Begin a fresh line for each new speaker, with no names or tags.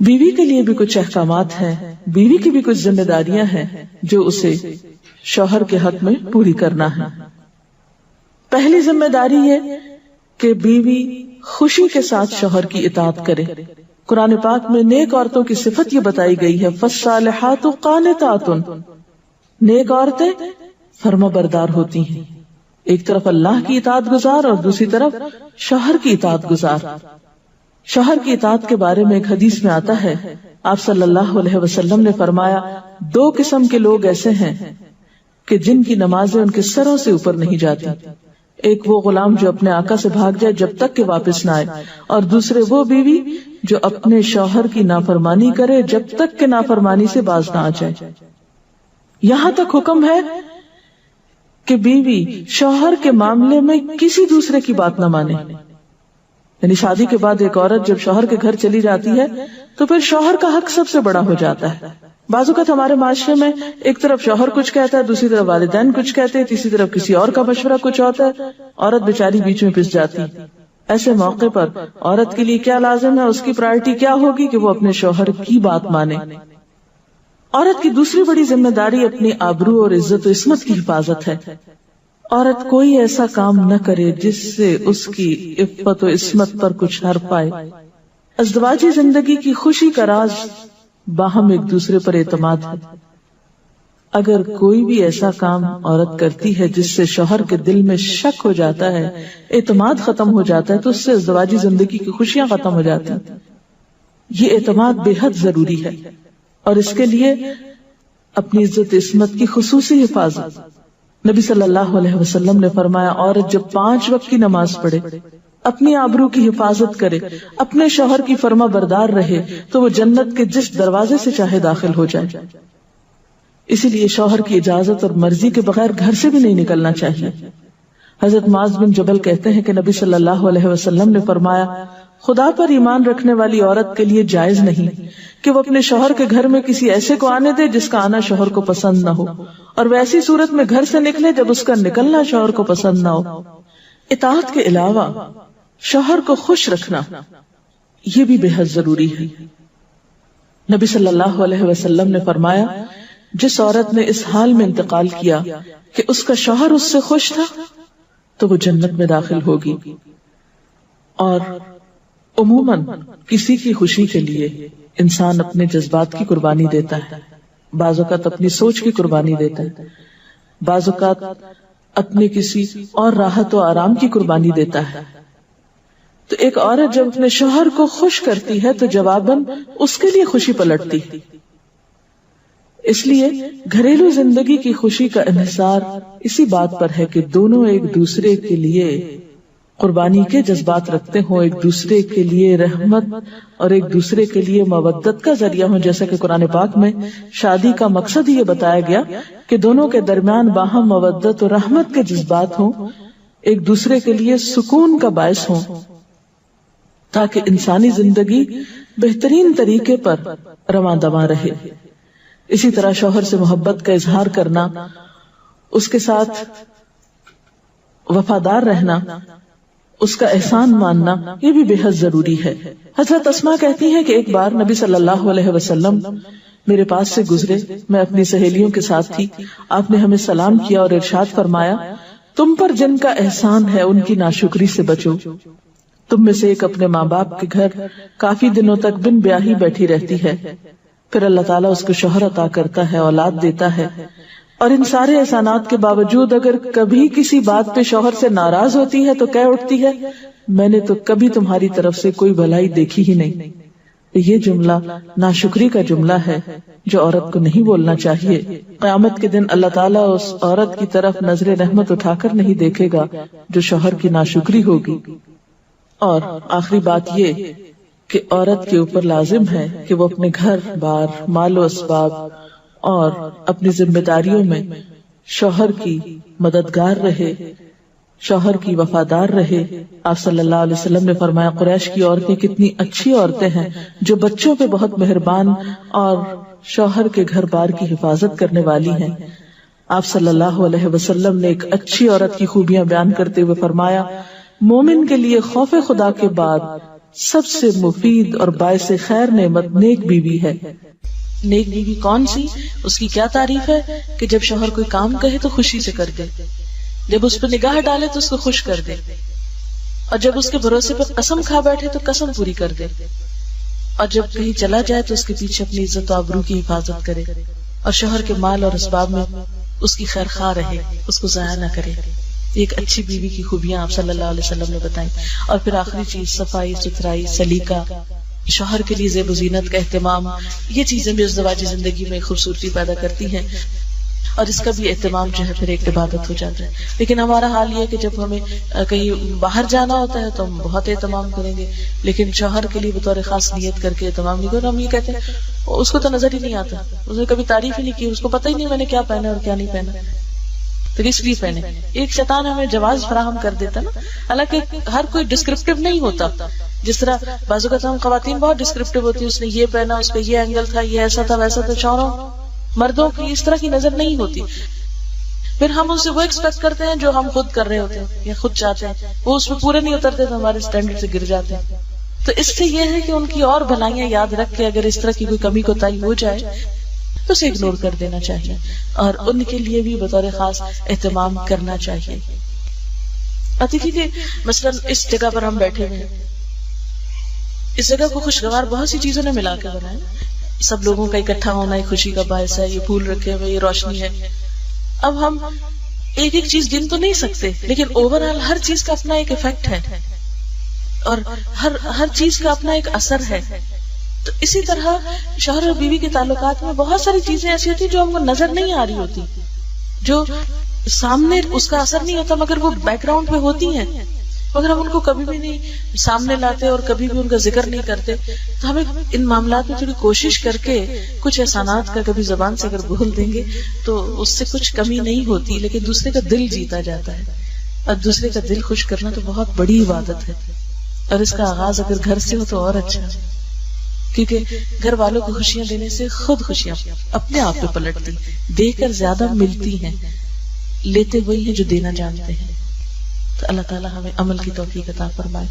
بیوی کے لیے بھی کچھ احکامات ہیں، بیوی کی بھی کچھ ذمہ داریاں ہیں جو اسے شوہر کے حق میں پوری کرنا ہے۔ پہلی ذمہ داری یہ کہ بیوی خوشی کے ساتھ شوہر کی اطاعت کرے۔ قرآن پاک میں نیک عورتوں کی صفت یہ بتائی گئی ہے، فالصالحات قانتات، نیک عورتیں فرما بردار ہوتی ہیں، ایک طرف اللہ کی اطاعت گزار اور دوسری طرف شوہر کی اطاعت گزار۔ شوہر کی اطاعت کے بارے میں ایک حدیث میں آتا ہے، آپ صلی اللہ علیہ وسلم نے فرمایا، دو قسم کے لوگ ایسے ہیں کہ جن کی نمازیں ان کے سروں سے اوپر نہیں جاتی، ایک وہ غلام جو اپنے آقا سے بھاگ جائے جب تک کہ واپس نہ آئے، اور دوسرے وہ بیوی جو اپنے شوہر کی نافرمانی کرے جب تک کہ نافرمانی سے باز نہ آ جائے۔ یہاں تک حکم ہے کہ بیوی شوہر کے معاملے میں کسی دوسرے کی بات نہ مانے، یعنی شادی کے بعد ایک عورت جب شوہر کے گھر چلی جاتی ہے تو پھر شوہر کا حق سب سے بڑا ہو جاتا ہے۔ بعض اوقات ہمارے معاشرے میں ایک طرف شوہر کچھ کہتا ہے، دوسری طرف والدین کچھ کہتے ہیں، تیسری طرف کسی اور کا مشورہ کچھ ہوتا ہے، عورت بیچاری بیچ میں پس جاتی۔ ایسے موقع پر عورت کے لیے کیا لازم ہے، اس کی پرائرٹی کیا ہوگی کہ وہ اپنے شوہر کی بات مانے۔ عورت کی دوسری بڑی ذمہ داری اپنی آبرو اور عزت و عصمت کی حفاظت ہے۔ عورت کوئی ایسا کام نہ کرے جس سے اس کی عفت و عصمت پر کچھ حرف آئے۔ ازدواجی زندگی کی خوشی کا راز باہم ایک دوسرے پر اعتماد ہے۔ اگر کوئی بھی ایسا کام عورت کرتی ہے جس سے شوہر کے دل میں شک ہو جاتا ہے، اعتماد ختم ہو جاتا ہے، تو اس سے ازدواجی زندگی کی خوشیاں ختم ہو جاتی ہیں۔ یہ اعتماد بے حد ضروری ہے، اور اس کے لیے اپنی عزت عصمت کی خصوصی حفاظت۔ نبی صلی اللہ علیہ وسلم نے فرمایا، عورت جب 5 وقت کی نماز پڑھے، اپنی آبرو کی حفاظت کرے، اپنے شوہر کی فرما بردار رہے، تو وہ جنت کے جس دروازے سے چاہے داخل ہو جائے۔ اسی لیے شوہر کی اجازت اور مرضی کے بغیر گھر سے بھی نہیں نکلنا چاہیے۔ حضرت معاذ بن جبل کہتے ہیں کہ نبی صلی اللہ علیہ وسلم نے فرمایا، خدا پر ایمان رکھنے والی عورت کے لیے جائز نہیں کہ وہ اپنے شوہر کے گھر میں کسی ایسے کو آنے دے جس کا آنا شوہر کو پسند نہ ہو، اور ویسی صورت میں گھر سے نکلے جب اس کا نکلنا شوہر کو پسند نہ ہو۔ اطاعت کے علاوہ شوہر کو خوش رکھنا یہ بھی بے حد ضروری ہے۔ نبی صلی اللہ علیہ وسلم نے فرمایا، جس عورت نے اس حال میں انتقال کیا کہ اس کا شوہر اس سے خوش تھا تو وہ جنت میں داخل ہوگی۔ اور عموماً کسی کی خوشی کے لیے انسان اپنے جذبات کی قربانی دیتا ہے، بعض اوقات اپنی سوچ کی قربانی دیتا ہے، بعض اوقات اپنے کسی اور راحت و آرام کی قربانی دیتا ہے۔ تو ایک عورت جب اپنے شوہر کو خوش کرتی ہے تو جواباً اس کے لیے خوشی پلٹتی ہے۔ اس لیے گھریلو زندگی کی خوشی کا انحصار اسی بات پر ہے کہ دونوں ایک دوسرے کے لیے قربانی کے جذبات رکھتے ہوں، ایک دوسرے کے لیے رحمت اور ایک دوسرے کے لیے مودت کا ذریعہ ہوں، جیسا کہ قرآن پاک میں شادی کا مقصد یہ بتایا گیا کہ دونوں کے درمیان باہم مودت اور رحمت کے جذبات ہوں، ایک دوسرے کے لیے سکون کا باعث ہوں، تاکہ انسانی زندگی بہترین طریقے پر رواں دواں رہے۔ اسی طرح شوہر سے محبت کا اظہار کرنا، اس کے ساتھ وفادار رہنا، اس کا احسان ماننا، یہ بھی بے حد ضروری ہے۔ حضرت اسماء کہتی ہیں کہ ایک بار نبی صلی اللہ علیہ وسلم میرے پاس سے گزرے، میں اپنی سہیلیوں کے ساتھ تھی، آپ نے ہمیں سلام کیا اور ارشاد فرمایا، تم پر جن کا احسان ہے ان کی ناشکری سے بچو۔ تم میں سے ایک اپنے ماں باپ کے گھر کافی دنوں تک بن بیاہی بیٹھی رہتی ہے، پھر اللہ تعالیٰ اس کو شوہر عطا کرتا ہے، اولاد دیتا ہے، اور ان سارے احسانات کے باوجود اگر کبھی کسی بات پہ شوہر سے ناراض ہوتی ہے تو کہہ اٹھتی ہے، میں نے تو کبھی تمہاری طرف سے کوئی بھلائی دیکھی ہی نہیں۔ یہ جملہ ناشکری کا جملہ ہے جو عورت کو نہیں بولنا چاہیے۔ قیامت کے دن اللہ تعالیٰ اس عورت کی طرف نظر رحمت اٹھا کر نہیں دیکھے گا جو شوہر کی ناشکری ہوگی۔ اور آخری بات یہ کہ عورت کے اوپر لازم ہے کہ وہ اپنے گھر بار، مال و اسباب اور اپنی ذمہ داریوں میں شوہر کی مددگار رہے، شوہر کی وفادار رہے۔ آپ صلی اللہ علیہ وسلم نے فرمایا، قریش کی عورتیں کتنی اچھی عورتیں ہیں جو بچوں پہ بہت مہربان اور شوہر کے گھر بار کی حفاظت کرنے والی ہیں۔ آپ صلی اللہ علیہ وسلم نے ایک اچھی عورت کی خوبیاں بیان کرتے ہوئے فرمایا، مومن کے لیے خوف خدا کے بعد سب سے مفید اور باعث خیر نعمت نیک بیوی ہے۔ نیک بیوی کون سی؟ اس کی کیا تعریف ہے کہ جب شوہر کوئی کام کہے تو خوشی سے کر دے، جب اس پہ نگاہ ڈالے تو اس کو خوش کر دے، اور جب اس کے بھروسے پر قسم کھا بیٹھے تو قسم پوری کر دے، اور جب کہیں چلا جائے تو اس کے پیچھے اپنی عزت و آبرو کی حفاظت کرے، اور شوہر کے مال اور اسباب میں اس کی خیر خواہ رہے، اس کو ضائع نہ کرے۔ ایک اچھی بیوی کی خوبیاں آپ صلی اللہ علیہ وسلم نے بتائیں۔ اور پھر آخری چیز صفائی ستھرائی، سلیقہ، شوہر کے لیے زیب و زینت کا اہتمام، یہ چیزیں بھی ازدواجی زندگی میں خوبصورتی پیدا کرتی ہیں، اور اس کا بھی اہتمام جو ہے پھر ایک عبادت ہو جاتا ہے۔ لیکن ہمارا حال یہ ہے کہ جب ہمیں کہیں باہر جانا ہوتا ہے تو ہم بہت اہتمام کریں گے، لیکن شوہر کے لیے بطور خاص نیت کر کے اہتمام نہیں کریں۔ ہم یہ کہتے ہیں اس کو تو نظر ہی نہیں آتا، اس نے کبھی تعریف ہی نہیں کی، اس کو پتہ ہی نہیں میں نے کیا پہنا اور کیا نہیں پہنا، تو اس لیے پہنے۔ ایک شیطان ہمیں جواز فراہم کر دیتا نا، حالانکہ ہر کوئی ڈسکرپٹیو نہیں ہوتا۔ جس طرح بعض اوقات ہم خواتین بہت ڈسکرپٹیو ہوتی ہے، اس نے یہ پہنا، اس کا یہ اینگل تھا، یہ ایسا تھا ویسا تھا۔ شوہروں مردوں کی اس طرح کی نظر نہیں ہوتی، پھر ہم اس سے وہ ایکسپیکٹ کرتے ہیں جو ہم خود کر رہے ہوتے ہیں یا خود چاہتے ہیں، وہ اس میں پورے نہیں اترتے تو ہمارے اسٹینڈرڈ سے گر جاتے ہیں۔ تو اس سے یہ ہے کہ ان کی اور بھلائیاں یاد رکھ کے اگر اس طرح کی کوئی کمی کوتاہی ہو جائے تو اسے اگنور کر دینا چاہیے، اور ان کے لیے بھی بطور خاص اہتمام کرنا چاہیے۔ اور دیکھیے کہ مثلاً اس جگہ پر ہم بیٹھے ہوئے ہیں، اس جگہ کو خوشگوار بہت سی چیزوں نے ملا کے بنایا، سب لوگوں کا اکٹھا ہونا ایک خوشی کا باعث ہے، یہ پھول رکھے ہوئے، یہ روشنی ہے۔ اب ہم ایک ایک چیز گن تو نہیں سکتے، لیکن اوور آل ہر چیز کا اپنا ایک ایفیکٹ ہے، اور ہر چیز کا اپنا ایک اثر ہے۔ تو اسی طرح شوہر اور بیوی کے تعلقات میں بہت ساری چیزیں ایسی ہوتی جو ہم کو نظر نہیں آ رہی ہوتی، جو سامنے اس کا اثر نہیں ہوتا مگر وہ بیک گراؤنڈ میں ہوتی ہیں، مگر ہم ان کو کبھی بھی نہیں سامنے لاتے اور کبھی بھی ان کا ذکر نہیں کرتے۔ تو ہمیں ان معاملات میں تھوڑی کوشش کر کے کچھ احسانات کا کبھی زبان سے اگر بول دیں گے تو اس سے کچھ کمی نہیں ہوتی، لیکن دوسرے کا دل جیتا جاتا ہے، اور دوسرے کا دل خوش کرنا تو بہت بڑی عبادت ہے، اور اس کا آغاز اگر گھر سے ہو تو اور اچھا، کیونکہ گھر والوں کو خوشیاں دینے سے خود خوشیاں اپنے آپ پہ پلٹتی، دے کر زیادہ ملتی ہیں، لیتے وہی ہیں جو دینا جانتے ہیں۔ تو اللہ تعالیٰ ہمیں عمل کی توفیق عطا فرمائے۔